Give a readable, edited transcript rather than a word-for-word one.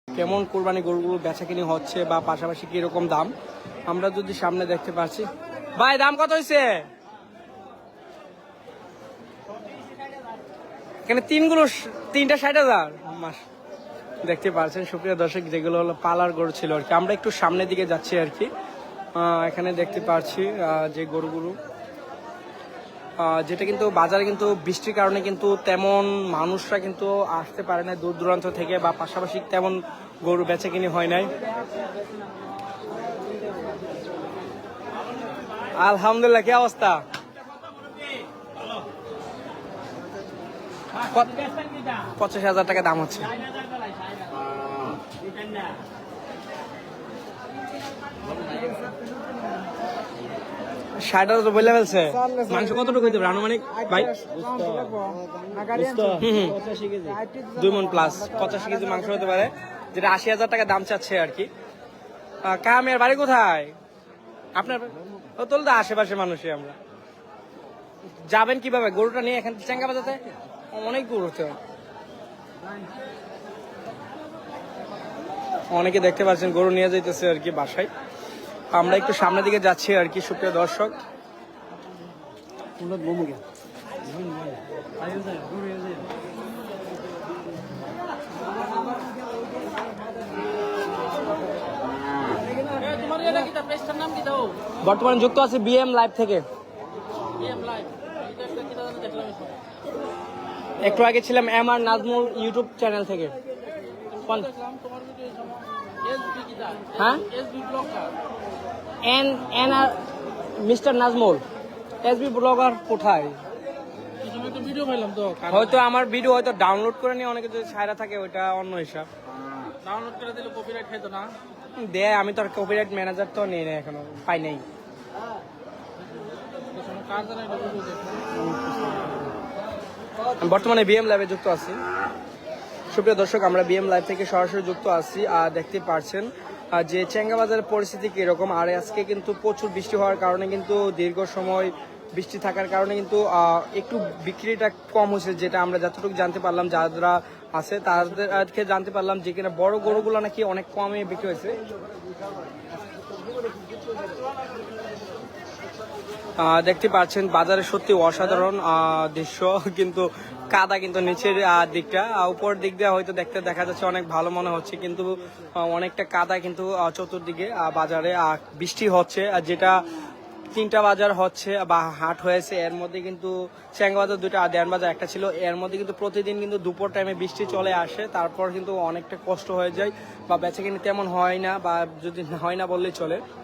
কেমন কোরবানি গরুগুলো বেচাকিনি হচ্ছে বা পাশাপাশি কিরকম দাম আমরা যদি সামনে দেখতে পাচ্ছি। ভাই দাম কত হয়েছে এখানে? তিনটা 60,000 মাস। দেখতে পাচ্ছেন সুপ্রিয় দর্শক, যেগুলো হলো পালার গরু ছিল আর কি। আমরা একটু সামনের দিকে যাচ্ছি আর কি। এখানে দেখতে পাচ্ছি যে গরুগুলো যেটা কিন্তু বাজারে কিন্তু বৃষ্টির কারণে কিন্তু তেমন মানুষরা কিন্তু আসতে পারে না দূর দূরান্ত থেকে, বা পাশাপাশি তেমন গরু বেচা কিনি হয় নাই। আলহামদুলিল্লাহ, কি অবস্থা? 85,000 টাকা দাম হচ্ছে। 60,000 বলে ফেলছে। মাংস কতটুকু হইতে পারে আনুমানিক ভাই? 2 মণ প্লাস 85 কেজি মাংস হতে পারে, যেটা 80,000 টাকা দাম চাচ্ছে আর কি। কামের বাড়ি কোথায় আপনার? ও তোলদা, আশেপাশে মানুষই আমরা। যাবেন কিভাবে গরুটা নিয়ে এখান থেকে চেঙ্গা বাজাতে? অনেক গরু তো, অনেকে দেখতে পাচ্ছেন গরু নিয়ে যাইতেছে আর কি বাসায়। আমরা একটু সামনের দিকে যাচ্ছি আর কি সুপ্রিয় দর্শক। বর্তমানে যুক্ত আছে বিএম লাইভ থেকে। একটু আগে ছিলাম এমআর নাজমুল ইউটিউব চ্যানেল থেকে। হ্যাঁ, এন আর মিস্টার নাজমুল এসবি ব্লগার কোথায়? হয়তো আমার ভিডিও হয়তো ডাউনলোড করে নিয়ে অনেকে যদি ছায়রা থাকে, ওইটা অন্য হিসাব। ডাউনলোড করে দিলে কপিরাইট খাইতো না দেয়। আমি তো আর কপিরাইট ম্যানেজার তো নেই না, এখনো পাই নাই। বর্তমানে বিএম লাইভে যুক্ত আছি সুপ্রিয় দর্শক। আমরা বিএম লাইভ থেকে সরাসরি যুক্ত আছি। আর দেখতে পাচ্ছেন যে চেঙ্গা বাজারের পরিস্থিতি কিরকম। আর আজকে কিন্তু প্রচুর বৃষ্টি হওয়ার কারণে কিন্তু দীর্ঘ সময় বৃষ্টি থাকার কারণে কিন্তু একটু বিক্রিটা কম হয়েছে, যেটা আমরা যতটুকু জানতে পারলাম, যারা আছে তাদেরকে জানতে পারলাম যে কিনা বড় গরুগুলো নাকি অনেক কমে বিক্রি হয়েছে। দেখতে পাচ্ছেন বাজারে সত্যি অসাধারণ দৃশ্য, কিন্তু কাদা কিন্তু নিচের দিকটা, উপর দিক দিয়ে হয়তো দেখা যাচ্ছে অনেক ভালো মনে হচ্ছে, কিন্তু অনেকটা কাদা কিন্তু চতুর্দিকে বাজারে। বৃষ্টি হচ্ছে, যেটা 3টা বাজার হচ্ছে বা হাট হয়েছে, এর মধ্যে কিন্তু চেঙ্গা বাজার 2টা আর দেয়ান বাজার 1টা ছিল। এর মধ্যে কিন্তু প্রতিদিন কিন্তু দুপুর টাইমে বৃষ্টি চলে আসে, তারপর কিন্তু অনেকটা কষ্ট হয়ে যায় বা বেচাকিনি তেমন হয় না, বা যদি হয় না বললেই চলে।